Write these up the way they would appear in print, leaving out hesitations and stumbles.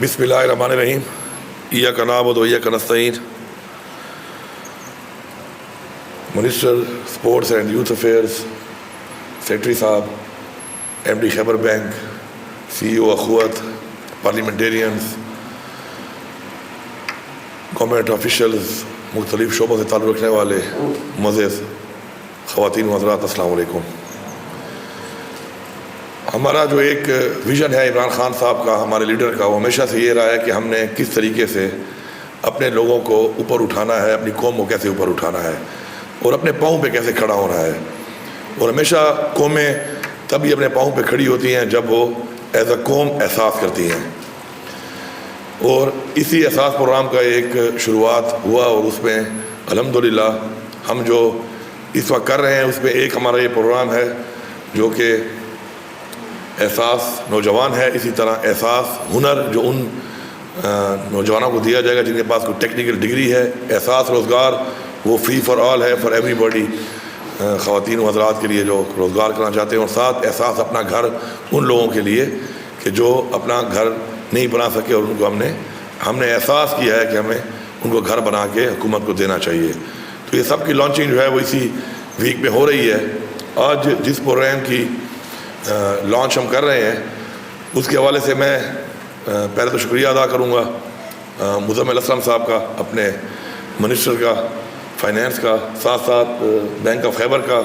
بسم اللہ الرحمن الرحیم ایاک نعبد و ایاک نستعین. Minister sports and youth affairs secretary صاحب, M D Khyber bank, C E O Akhuwat, parliamentarians, government officials, مختلف شعبوں سے تعلق رکھنے والے معزز خواتین و حضرات, السلام علیکم. ہمارا جو ایک ویژن ہے عمران خان صاحب کا, ہمارے لیڈر کا, وہ ہمیشہ سے یہ رہا ہے کہ ہم نے کس طریقے سے اپنے لوگوں کو اوپر اٹھانا ہے, اپنی قوم کو کیسے اوپر اٹھانا ہے اور اپنے پاؤں پہ کیسے کھڑا ہونا ہے. اور ہمیشہ قومیں تبھی اپنے پاؤں پہ کھڑی ہوتی ہیں جب وہ ایز اے قوم احساس کرتی ہیں. اور اسی احساس پروگرام کا ایک شروعات ہوا اور اس میں الحمدللہ ہم جو اس وقت کر رہے ہیں اس میں ایک ہمارا یہ پروگرام ہے جو کہ احساس نوجوان ہے. اسی طرح احساس ہنر جو ان نوجوانوں کو دیا جائے گا جن کے پاس کوئی ٹیکنیکل ڈگری ہے. احساس روزگار وہ فری فار آل ہے, فار ایوری باڈی, خواتین و حضرات کے لیے جو روزگار کرنا چاہتے ہیں. اور ساتھ احساس اپنا گھر ان لوگوں کے لیے کہ جو اپنا گھر نہیں بنا سکے اور ان کو ہم نے احساس کیا ہے کہ ہمیں ان کو گھر بنا کے حکومت کو دینا چاہیے. تو یہ سب کی لانچنگ جو ہے وہ اسی ویک میں ہو رہی ہے. آج جس پروگرام کی لانچ ہم کر رہے ہیں اس کے حوالے سے میں پہلے تو شکریہ ادا کروں گا مزمل اسلم صاحب کا, اپنے منسٹر کا فائنینس کا, ساتھ ساتھ بینک آف خیبر کا,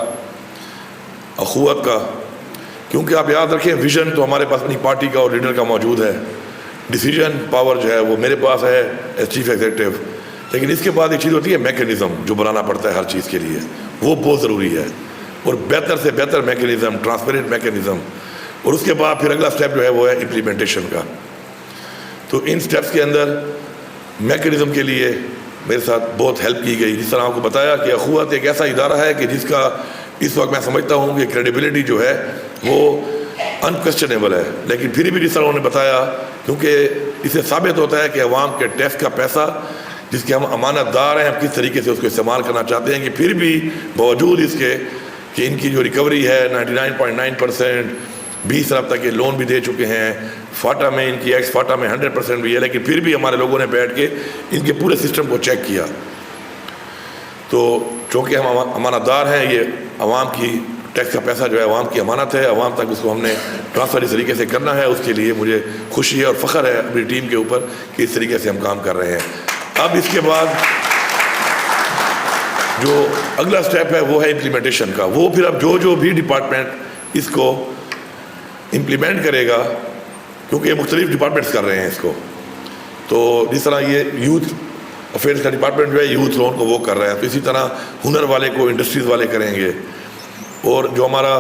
اخوت کا, کیونکہ آپ یاد رکھیں ویژن تو ہمارے پاس اپنی پارٹی کا اور لیڈر کا موجود ہے. ڈیسیجن پاور جو ہے وہ میرے پاس ہے ایز چیف ایگزیکٹو, لیکن اس کے بعد ایک چیز ہوتی ہے میکینزم جو بنانا پڑتا ہے ہر چیز کے لیے, وہ بہت ضروری ہے. اور بہتر سے بہتر میکینزم, ٹرانسپیرنٹ میکینزم. اور اس کے بعد پھر اگلا سٹیپ جو ہے وہ ہے امپلیمنٹیشن کا. تو ان سٹیپس کے اندر میکینزم کے لیے میرے ساتھ بہت ہیلپ کی گئی. جس طرح آپ کو بتایا کہ اخوت ایک ایسا ادارہ ہے کہ جس کا اس وقت میں سمجھتا ہوں کہ کریڈیبلٹی جو ہے وہ انکویسچنیبل ہے. لیکن پھر بھی جس طرح انہوں نے بتایا, کیونکہ اس سے ثابت ہوتا ہے کہ عوام کے ٹیکس کا پیسہ جس کے ہم امانت دار ہیں, ہم کس طریقے سے اس کو استعمال کرنا چاہتے ہیں, کہ پھر بھی باوجود اس کے کہ ان کی جو ریکوری ہے 99.9%, 20 ارب تک کے لون بھی دے چکے ہیں, فاٹا میں ان کی ایکس فاٹا میں 100% بھی ہے, لیکن پھر بھی ہمارے لوگوں نے بیٹھ کے ان کے پورے سسٹم کو چیک کیا. تو چونکہ ہم امانت دار ہیں, یہ عوام کی ٹیکس کا پیسہ جو ہے عوام کی امانت ہے, عوام تک اس کو ہم نے ٹرانسفر اس طریقے سے کرنا ہے. اس کے لیے مجھے خوشی ہے اور فخر ہے اپنی ٹیم کے اوپر کہ اس طریقے سے ہم کام کر رہے ہیں. اب اس کے بعد جو اگلا سٹیپ ہے وہ ہے امپلیمنٹیشن کا. وہ پھر اب جو بھی ڈپارٹمنٹ اس کو امپلیمنٹ کرے گا, کیونکہ یہ مختلف ڈپارٹمنٹس کر رہے ہیں اس کو. تو جس طرح یہ یوتھ افیئرس کا ڈپارٹمنٹ جو ہے یوتھ لون کو وہ کر رہا ہے, تو اسی طرح ہنر والے کو انڈسٹریز والے کریں گے. اور جو ہمارا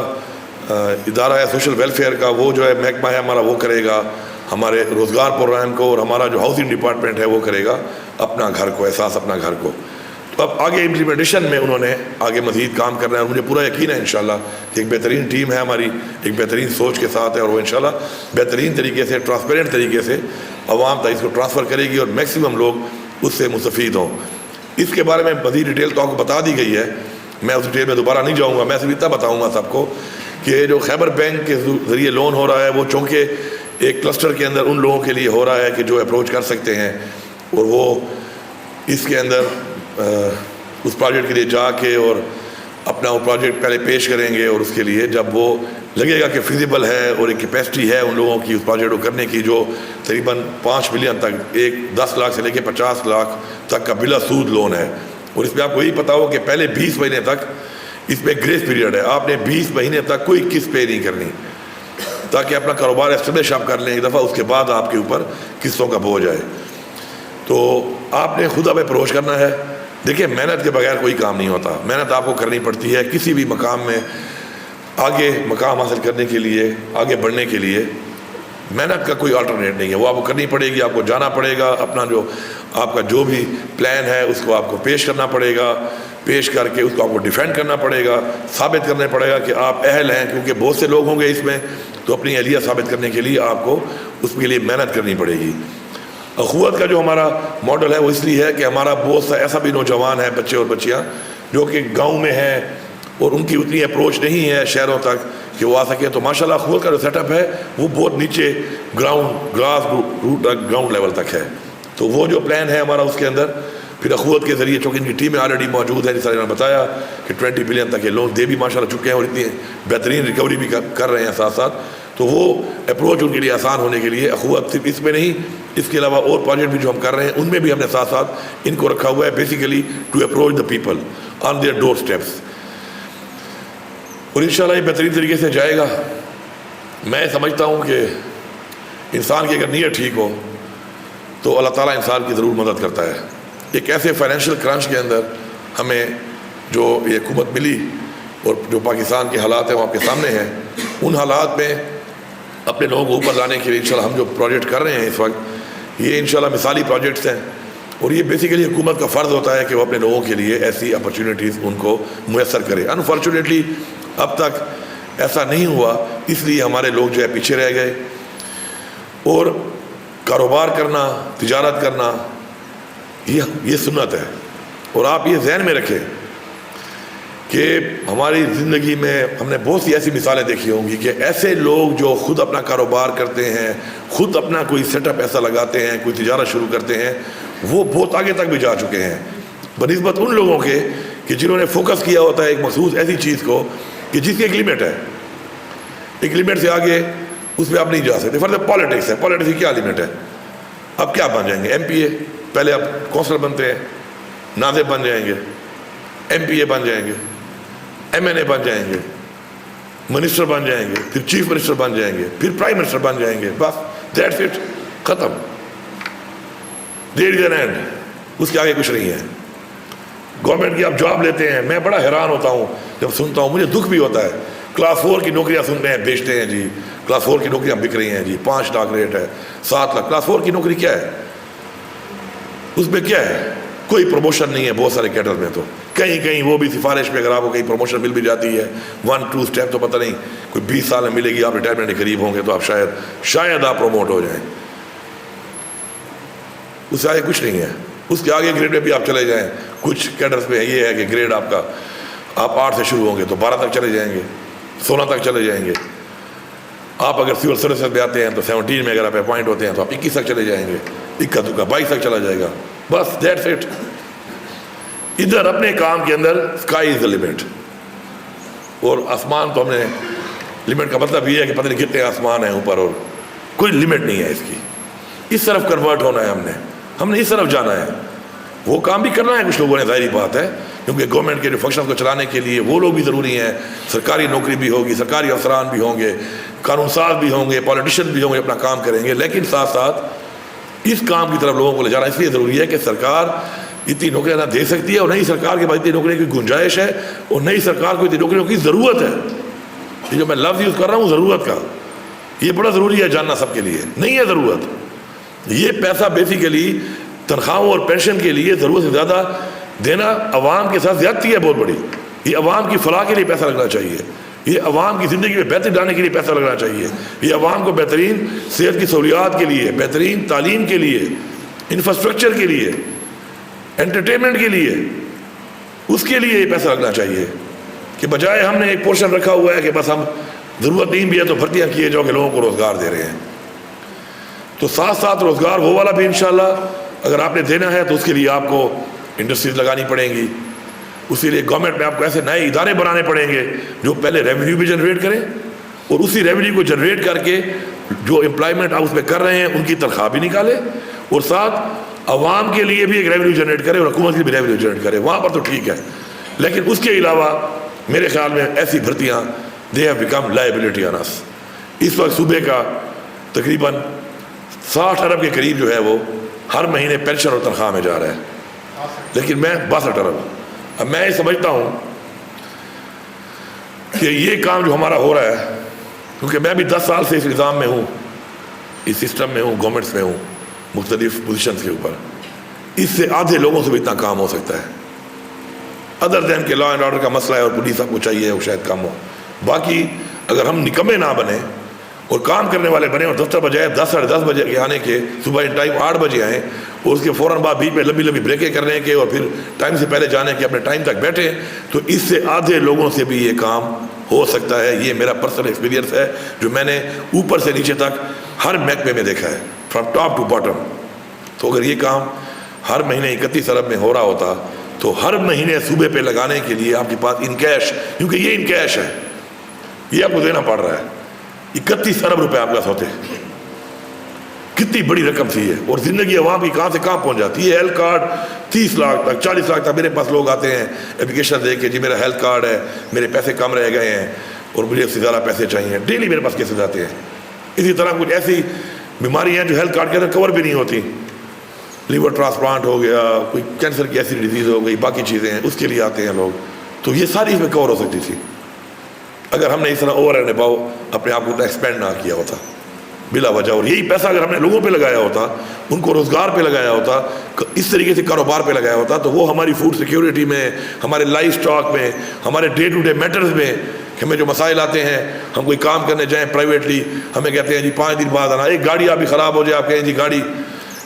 ادارہ ہے سوشل ویلفیئر کا, وہ جو ہے محکمہ ہے ہمارا, وہ کرے گا ہمارے روزگار پروگرام کو. اور ہمارا جو ہاؤسنگ ڈپارٹمنٹ ہے وہ کرے گا اپنا گھر کو, احساس اپنا گھر کو. تو اب آگے امپلیمنٹیشن میں انہوں نے آگے مزید کام کرنا ہے, اور مجھے پورا یقین ہے انشاءاللہ کہ ایک بہترین ٹیم ہے ہماری, ایک بہترین سوچ کے ساتھ ہے, اور وہ انشاءاللہ بہترین طریقے سے, ٹرانسپیرنٹ طریقے سے عوام تک اس کو ٹرانسفر کرے گی اور میکسیمم لوگ اس سے مستفید ہوں. اس کے بارے میں مزید ڈیٹیل تو آپ کو بتا دی گئی ہے, میں اس ڈیٹیل میں دوبارہ نہیں جاؤں گا. میں صرف اتنا بتاؤں گا سب کو کہ جو خیبر بینک کے ذریعے لون ہو رہا ہے وہ چونکہ ایک کلسٹر کے اندر ان لوگوں کے لیے ہو رہا ہے کہ جو اپروچ کر سکتے ہیں, اور وہ اس کے اندر اس پروجیکٹ کے لیے جا کے اور اپنا وہ پروجیکٹ پہلے پیش کریں گے, اور اس کے لیے جب وہ لگے گا کہ فیزیبل ہے اور ایک کیپیسٹی ہے ان لوگوں کی اس پروجیکٹ کو کرنے کی, جو تقریباً 5 ملین تک, 10 لاکھ سے لے کے 50 لاکھ تک کا بلا سود لون ہے. اور اس میں آپ کو یہی پتا ہو کہ پہلے 20 مہینے تک اس میں گریس پیریڈ ہے. آپ نے 20 مہینے تک کوئی قسط پے نہیں کرنی تاکہ اپنا کاروبار اسٹیبلش آپ کر لیں ایک دفعہ, اس کے بعد آپ کے اوپر قسطوں کا بوجھ آئے. تو آپ نے خود ہمیں اپروچ کرنا ہے. دیکھیں محنت کے بغیر کوئی کام نہیں ہوتا, محنت آپ کو کرنی پڑتی ہے کسی بھی مقام میں. آگے مقام حاصل کرنے کے لیے, آگے بڑھنے کے لیے محنت کا کوئی آلٹرنیٹ نہیں ہے, وہ آپ کو کرنی پڑے گی. آپ کو جانا پڑے گا, اپنا جو آپ کا جو بھی پلان ہے اس کو آپ کو پیش کرنا پڑے گا, پیش کر کے اس کو آپ کو ڈیفینڈ کرنا پڑے گا, ثابت کرنا پڑے گا کہ آپ اہل ہیں, کیونکہ بہت سے لوگ ہوں گے اس میں, تو اپنی اہلیت ثابت کرنے کے لیے آپ کو اس کے لیے محنت کرنی پڑے گی. اخوت کا جو ہمارا ماڈل ہے وہ اس لیے ہے کہ ہمارا بہت سا ایسا بھی نوجوان ہے, بچے اور بچیاں جو کہ گاؤں میں ہیں اور ان کی اتنی اپروچ نہیں ہے شہروں تک کہ وہ آ سکے. تو ماشاءاللہ اخوت کا جو سیٹ اپ ہے وہ بہت نیچے گراس روٹ گراؤنڈ لیول تک ہے. تو وہ جو پلان ہے ہمارا اس کے اندر پھر اخوت کے ذریعے, چونکہ ان کی ٹیمیں آلریڈی موجود ہیں, جس طرح نے بتایا کہ 20 بلین تک یہ لون دے بھی ماشاءاللہ چکے ہیں اور اتنی بہترین ریکوری بھی کر رہے ہیں ساتھ ساتھ. تو وہ اپروچ ان کے لیے آسان ہونے کے لیے اخوت صرف اس میں نہیں, اس کے علاوہ اور پروجیکٹ بھی جو ہم کر رہے ہیں ان میں بھی ہم نے ساتھ ساتھ ان کو رکھا ہوا ہے, basically to approach the people on their doorsteps. اور انشاءاللہ یہ بہترین طریقے سے جائے گا. میں سمجھتا ہوں کہ انسان کی اگر نیت ٹھیک ہو تو اللہ تعالیٰ انسان کی ضرور مدد کرتا ہے. ایک ایسے فائنینشیل کرنچ کے اندر ہمیں جو یہ حکومت ملی اور جو پاکستان کے حالات ہیں وہ آپ کے سامنے ہیں, ان حالات میں اپنے لوگوں کو اوپر لانے کے لیے انشاءاللہ ہم جو پروجیکٹ کر رہے ہیں اس وقت, یہ انشاءاللہ مثالی پروجیکٹس ہیں. اور یہ بیسیکلی حکومت کا فرض ہوتا ہے کہ وہ اپنے لوگوں کے لیے ایسی اپرچونیٹیز ان کو میسر کرے. انفارچونیٹلی اب تک ایسا نہیں ہوا, اس لیے ہمارے لوگ جو ہے پیچھے رہ گئے. اور کاروبار کرنا, تجارت کرنا یہ سنت ہے. اور آپ یہ ذہن میں رکھیں کہ ہماری زندگی میں ہم نے بہت سی ایسی مثالیں دیکھی ہوں گی کہ ایسے لوگ جو خود اپنا کاروبار کرتے ہیں, خود اپنا کوئی سیٹ اپ ایسا لگاتے ہیں, کوئی تجارت شروع کرتے ہیں, وہ بہت آگے تک بھی جا چکے ہیں بنسبت ان لوگوں کے کہ جنہوں نے فوکس کیا ہوتا ہے ایک مخصوص ایسی چیز کو کہ جس کی ایک لمٹ ہے. ایک لمٹ سے آگے اس پہ آپ نہیں جا سکتے. فرض پالیٹکس ہے, پالیٹکس کی کیا لمٹ ہے؟ اب کیا بن جائیں گے؟ ایم پی اے, پہلے آپ کونسلر بنتے ہیں, ناظر بن جائیں گے, ایم پی اے بن جائیں گے, ایم این اے بن جائیں گے, منسٹر بن جائیں گے, پھر چیف منسٹر بن جائیں گے, پھر پرائم منسٹر بن جائیں گے. بس دیٹس اٹ, ختم. دیر از این اینڈ. اس کے آگے کچھ نہیں ہے. گورنمنٹ کی آپ جاب لیتے ہیں, میں بڑا حیران ہوتا ہوں جب سنتا ہوں, مجھے دکھ بھی ہوتا ہے. کلاس 4 کی نوکریاں سنتے ہیں بیچتے ہیں جی, کلاس 4 کی نوکریاں بک رہی ہیں جی, 5 لاکھ ریٹ ہے, 7 لاکھ. کلاس 4 کی نوکری کیا ہے؟ اس میں کیا ہے؟ کوئی پروموشن نہیں ہے. بہت سارے کیڈر میں تو کہیں وہ بھی سفارش پہ اگر آپ کو کہیں پروموشن مل بھی جاتی ہے 1-2 اسٹیپ تو پتہ نہیں, کوئی 20 سال میں ملے گی. آپ ریٹائرمنٹ کے قریب ہوں گے تو آپ شاید آپ پروموٹ ہو جائیں. اس سے آگے کچھ نہیں ہے. اس کے آگے گریڈ میں بھی آپ چلے جائیں, کچھ کیڈرز میں یہ ہے کہ گریڈ آپ کا, آپ 8 سے شروع ہوں گے تو 12 تک چلے جائیں گے, 16 تک چلے جائیں گے. آپ اگر سول سروسز میں آتے ہیں تو 17 میں اگر آپ اپوائنٹ ہوتے ہیں تو آپ 21 تک چلے جائیں گے, 22 تک چلا جائے گا. بس دیٹس اٹ. ادھر اپنے کام کے اندر اسکائی از دا لمٹ. اور آسمان تو ہم نے, لمٹ کا مطلب یہ ہے کہ پتہ نہیں کتنے آسمان ہیں اوپر, اور کوئی لمٹ نہیں ہے اس کی. اس طرف کنورٹ ہونا ہے ہم نے اس طرف جانا ہے. وہ کام بھی کرنا ہے کچھ لوگوں نے, ظاہری بات ہے, کیونکہ گورنمنٹ کے جو فنکشن کو چلانے کے لیے وہ لوگ بھی ضروری ہیں. سرکاری نوکری بھی ہوگی, سرکاری افسران بھی ہوں گے, قانون ساز بھی ہوں گے, پالیٹیشین بھی ہوں گے, اپنا کام کریں گے. لیکن ساتھ ساتھ اس کام کی طرف لوگوں کو لے جانا اس لیے ضروری ہے کہ سرکار اتنی نوکریاں نہ دے سکتی ہے, اور نئی سرکار کے بعد اتنی نوکریوں کی گنجائش ہے, اور نئی سرکار کو اتنی نوکریوں کی ضرورت ہے. یہ جو میں لفظ یوز کر رہا ہوں ضرورت کا, یہ بڑا ضروری ہے جاننا سب کے لیے. نہیں ہے ضرورت, یہ پیسہ بیسیکلی تنخواہوں اور پینشن کے لیے ضرورت سے زیادہ دینا عوام کے ساتھ زیادتی ہے بہت بڑی. یہ عوام کی فلاح کے لیے پیسہ لگنا چاہیے, یہ عوام کی زندگی میں بہتری لانے کے لیے پیسہ لگنا چاہیے, یہ عوام کو بہترین صحت کی سہولیات کے لیے, بہترین تعلیم کے لیے, انفراسٹرکچر کے لیے, انٹرٹینمنٹ کے لیے, اس کے لیے یہ پیسہ لگنا چاہیے. کہ بجائے ہم نے ایک پورشن رکھا ہوا ہے کہ بس ہم ضرورت نہیں بھی ہے تو بھرتیاں کیے جاؤ کہ لوگوں کو روزگار دے رہے ہیں. تو ساتھ ساتھ روزگار وہ والا بھی انشاءاللہ اگر آپ نے دینا ہے تو اس کے لیے آپ کو انڈسٹریز لگانی پڑیں گی. اسی لیے گورنمنٹ میں آپ کو ایسے نئے ادارے بنانے پڑیں گے جو پہلے ریونیو بھی جنریٹ کریں, اور اسی ریونیو کو جنریٹ کر کے جو امپلائمنٹ آپ اس میں کر رہے ہیں ان کی تنخواہ بھی نکالے, اور ساتھ عوام کے لیے بھی ایک ریونیو جنریٹ کرے, اور حکومت کی بھی ریونیو جنریٹ کرے. وہاں پر تو ٹھیک ہے, لیکن اس کے علاوہ میرے خیال میں ایسی بھرتیاں they have become liability on us. اس وقت صوبے کا تقریباً 60 ارب کے قریب جو ہے وہ ہر مہینے پینشن اور تنخواہ میں جا رہا ہے, لیکن میں 62 ارب. اب میں یہ سمجھتا ہوں کہ یہ کام جو ہمارا ہو رہا ہے, کیونکہ میں بھی 10 سال سے اس نظام میں ہوں, اس سسٹم میں ہوں, گورنمنٹس میں ہوں, مختلف پوزیشنز کے اوپر, اس سے آدھے لوگوں سے بھی اتنا کام ہو سکتا ہے. ادر دین کہ لا اینڈ آرڈر کا مسئلہ ہے اور پولیس آپ کو چاہیے وہ شاید کم ہو. باقی اگر ہم نکمے نہ بنیں اور کام کرنے والے بنے, اور دفتر بجائے 10 ساڑھے 10 بجے کے آنے کے, صبح ان ٹائم 8 بجے آئیں, اور اس کے فوراً بعد بیچ میں لمبی بریکیں کرنے کے, اور پھر ٹائم سے پہلے جانے کے, اپنے ٹائم تک بیٹھے, تو اس سے آدھے لوگوں سے بھی یہ کام ہو سکتا ہے. یہ میرا پرسنل ایکسپیرینس ہے جو میں نے اوپر سے نیچے تک ہر محکمے میں دیکھا ہے, فرام ٹاپ ٹو باٹم. تو اگر یہ کام ہر مہینے 31 ارب میں ہو رہا ہوتا تو ہر مہینے صوبے پہ لگانے کے لیے آپ کے پاس ان کیش, کیونکہ یہ ان کیش ہے, یہ آپ کو دینا پڑ رہا ہے, 31 ارب روپے آپ کے پاس ہوتے. کتنی بڑی رقم تھی یہ, اور زندگی عوام کی کہاں سے کہاں پہنچ جاتی ہے. ہیلتھ کارڈ 30 لاکھ تک 40 لاکھ تک میرے پاس لوگ آتے ہیں اپلیکیشن دے کے, جی میرا ہیلتھ کارڈ ہے, میرے پیسے کم رہ گئے ہیں اور مجھے اس سے زیادہ پیسے چاہیے. ڈیلی میرے پاس کیسز آتے ہیں. اسی طرح کچھ ایسی بیماریاں ہیں جو ہیلتھ کارڈ کے اندر کور بھی نہیں ہوتی. لیور ٹرانسپلانٹ ہو گیا, کوئی کینسر کی ایسی ڈیزیز ہو گئی, باقی چیزیں ہیں, اس کے لیے آتے ہیں لوگ. تو یہ ساری اس میں کور ہو سکتی تھی اگر ہم نے اس طرح اوور اینڈ اباؤ اپنے آپ کو اتنا ایکسپینڈ نہ کیا ہوتا بلا وجہ. اور یہی پیسہ اگر ہم نے لوگوں پہ لگایا ہوتا, ان کو روزگار پہ لگایا ہوتا, اس طریقے سے کاروبار پہ لگایا ہوتا, تو وہ ہماری فوڈ سیکیورٹی میں, ہمارے لائف اسٹاک میں, ہمارے ڈے ٹو ڈے میٹرز میں, ہمیں جو مسائل آتے ہیں, ہم کوئی کام کرنے جائیں پرائیویٹلی, ہمیں کہتے ہیں جی 5 دن بعد آنا. ایک گاڑی آپ بھی خراب ہو جائے, آپ کہیں جی گاڑی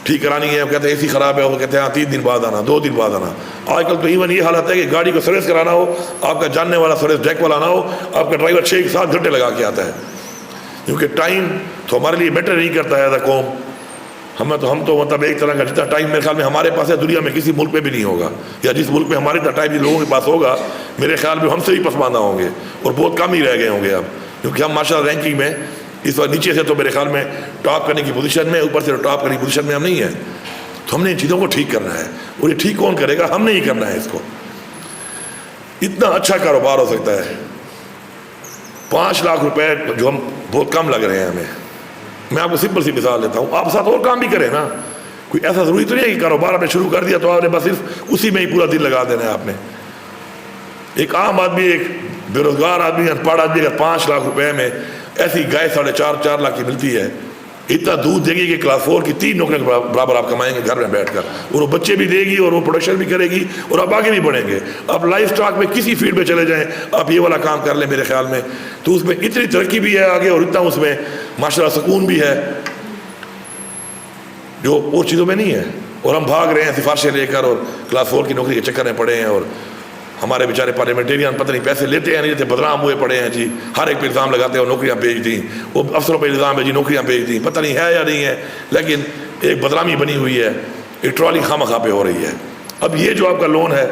ٹھیک کرانی ہے, ہم کہتے ہیں اے سی خراب ہے, وہ کہتے ہیں ہاں 3 دن بعد آنا, 2 دن بعد آنا. آج کل تو ایون یہ حالت ہے کہ گاڑی کو سروس کرانا ہو, آپ کا جاننے والا سروس ڈیک والا نہ ہو, آپ کا ڈرائیور 6-7 گھنٹے لگا کے آتا ہے, کیونکہ ٹائم تو ہمارے لیے میٹر نہیں کرتا ہے ایز اے قوم. ہم تو مطلب ایک طرح کا جتنا ٹائم میرے خیال میں ہمارے پاس ہے دنیا میں کسی ملک میں بھی نہیں ہوگا, یا جس ملک میں ہمارے اتنا ٹائم جن لوگوں کے پاس ہوگا میرے خیال میں ہم سے ہی پسماندہ ہوں گے, اور بہت کم ہی رہ گئے ہوں گے اب, کیونکہ ہم ماشاء اللہ رینکنگ میں اس وقت نیچے سے تو میرے خیال میں ٹاپ کرنے کی پوزیشن میں, اوپر سے ٹاپ کرنے کی پوزیشن میں ہم نہیں ہیں. تو ہم نے ان چیزوں کو ٹھیک کرنا ہے, اور یہ ٹھیک کون کرے گا؟ ہم نے ہی کرنا ہے اس کو. اتنا اچھا کاروبار ہو سکتا ہے. 5 لاکھ روپے جو ہم بہت کم لگ رہے ہیں ہمیں, میں آپ کو سمپل سی مثال دیتا ہوں, آپ ساتھ اور کام بھی کریں نا. کوئی ایسا ضروری تو نہیں ہے کہ کاروبار آپ نے شروع کر دیا تو آپ نے بس صرف اسی میں ہی پورا دن لگا دینا ہے آپ نے. ایک عام آدمی, ایک بے روزگار آدمی, ان پڑھ آدمی اگر 5 لاکھ روپے میں ایسی گائے 4.5 لاکھ کی ملتی ہے, اتنا دودھ دے گی کہ کلاس 4 کی 3 نوکریاں برابر آپ کمائیں گے گھر میں بیٹھ کر, اور وہ بچے بھی دے گی اور وہ پروڈکشن بھی کرے گی, اور آپ آگے بھی بڑھیں گے. آپ لائف اسٹاک میں کسی فیلڈ میں چلے جائیں, آپ یہ والا کام کر لیں میرے خیال میں, تو اس میں اتنی ترقی بھی ہے آگے, اور اتنا اس میں ماشاء اللہ سکون بھی ہے جو اور چیزوں میں نہیں ہے. اور ہم بھاگ رہے ہیں سفارشیں لے کر, اور کلاس 4 کی نوکری کے چکر میں پڑے ہیں, اور ہمارے بیچارے پارلیمنٹیرین پتہ نہیں پیسے لیتے ہیں نہیں لیتے, بدنام ہوئے پڑے ہیں جی. ہر ایک پہ الزام لگاتے ہیں نوکریاں بھیج دیں, وہ افسروں پہ الزام ہے جی نوکریاں بھیج دیں, پتہ نہیں ہے یا نہیں ہے, لیکن ایک بدنامی بنی ہوئی ہے, ایک ٹرالی خواہ پہ ہو رہی ہے. اب یہ جو آپ کا لون ہے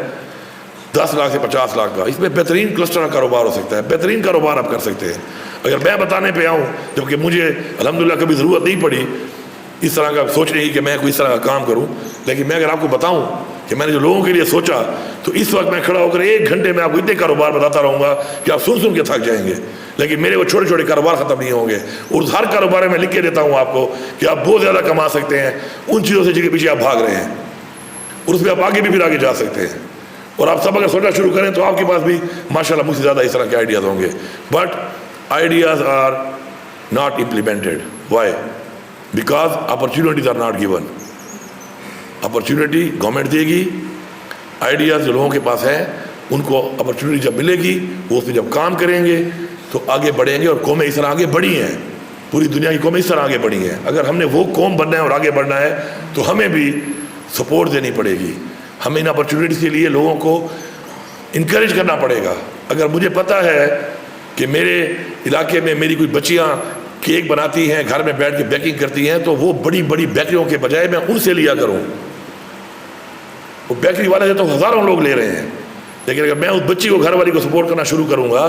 10 لاکھ سے 50 لاکھ کا, اس میں بہترین کلسٹر کا کاروبار ہو سکتا ہے, بہترین کاروبار آپ کر سکتے ہیں. اگر میں بتانے پہ آؤں, جبکہ مجھے الحمدللہ کبھی ضرورت نہیں پڑی اس طرح کا سوچنے کی کہ میں کوئی اس طرح کا کام کروں, لیکن میں اگر آپ کو بتاؤں کہ میں نے جو لوگوں کے لیے سوچا, تو اس وقت میں کھڑا ہو کر 1 گھنٹے میں آپ کو اتنے کاروبار بتاتا رہوں گا کہ آپ سن کے تھک جائیں گے, لیکن میرے وہ چھوٹے چھوٹے کاروبار ختم نہیں ہوں گے. اور ہر کاروبار میں لکھ کے دیتا ہوں آپ کو کہ آپ بہت زیادہ کما سکتے ہیں ان چیزوں سے جن کے پیچھے آپ بھاگ رہے ہیں, اور اس میں آپ آگے بھی پھر آگے جا سکتے ہیں. اور آپ سب اگر سوچنا شروع کریں تو آپ کے پاس بھی ماشاء اللہ مجھ سے زیادہ اس طرح کے آئیڈیاز ہوں گے. But ideas are not implemented. Why? Because opportunities are not given. Opportunity government دے گی, آئیڈیاز جو لوگوں کے پاس ہیں ان کو اپرچونیٹی جب ملے گی وہ اس پہ جب کام کریں گے تو آگے بڑھیں گے. اور قومیں اس طرح آگے بڑھی ہیں, پوری دنیا کی قومیں اس طرح آگے بڑھی ہیں. اگر ہم نے وہ قوم بننا ہے اور آگے بڑھنا ہے تو ہمیں بھی سپورٹ دینی پڑے گی, ہمیں ان اپرچونیٹیز کے لیے لوگوں کو انکریج کرنا پڑے گا. اگر مجھے پتہ ہے کہ میرے علاقے میں میری کوئی بچیاں کیک بناتی ہیں, گھر میں بیٹھ کے بیکنگ کرتی ہیں, تو وہ بڑی بڑی بیکریوں کے بجائے میں ان سے لیا کروں. وہ بیکری والے سے تو ہزاروں لوگ لے رہے ہیں, لیکن اگر میں اس بچی کو گھر والی کو سپورٹ کرنا شروع کروں گا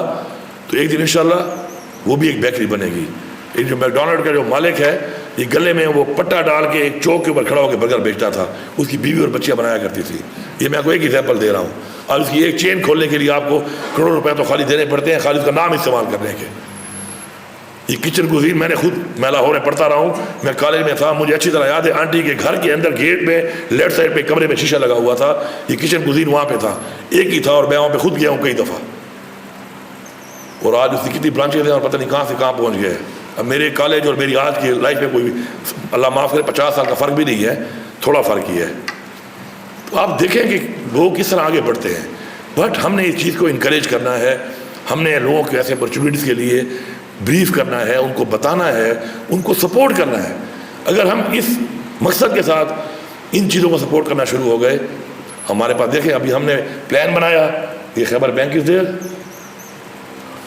تو ایک دن انشاءاللہ وہ بھی ایک بیکری بنے گی. ایک جو میکڈونلڈ کا جو مالک ہے, یہ گلے میں وہ پٹا ڈال کے ایک چوک کے اوپر کھڑا ہو کے برگر بیچتا تھا, اس کی بیوی اور بچیاں بنایا کرتی تھی. یہ میں آپ کو ایک ایگزامپل دے رہا ہوں. اور اس کی ایک چین کھولنے کے لیے آپ کو کروڑوں روپے تو خالی دینے پڑتے ہیں, خالی اس کا نام استعمال کرنے کے. یہ کچن کوزین میں نے خود میں لاہور میں پڑھتا رہا ہوں, میں کالج میں تھا, مجھے اچھی طرح یاد ہے آنٹی کے گھر کے اندر گیٹ میں لیفٹ سائڈ پہ کمرے میں شیشہ لگا ہوا تھا, یہ کچن کوزین وہاں پہ تھا, ایک ہی تھا, اور میں وہاں پہ خود گیا ہوں کئی دفعہ. اور آج اس کی کتنی برانچیں ہیں اور پتہ نہیں کہاں سے کہاں پہنچ گئے. اب میرے کالج اور میری آج کی لائف میں کوئی اللہ معاف کرے 50 سال کا فرق بھی نہیں ہے, تھوڑا فرق ہی ہے. تو آپ دیکھیں کہ لوگ کس طرح آگے بڑھتے ہیں. بٹ ہم نے اس چیز کو انکریج کرنا ہے, ہم نے لوگوں کے ایسے اپرچونیٹیز کے لیے بریف کرنا ہے, ان کو بتانا ہے, ان کو سپورٹ کرنا ہے. اگر ہم اس مقصد کے ساتھ ان چیزوں کو سپورٹ کرنا شروع ہو گئے, ہمارے پاس دیکھیں ابھی ہم نے پلان بنایا, یہ خیبر بینک از دیئر,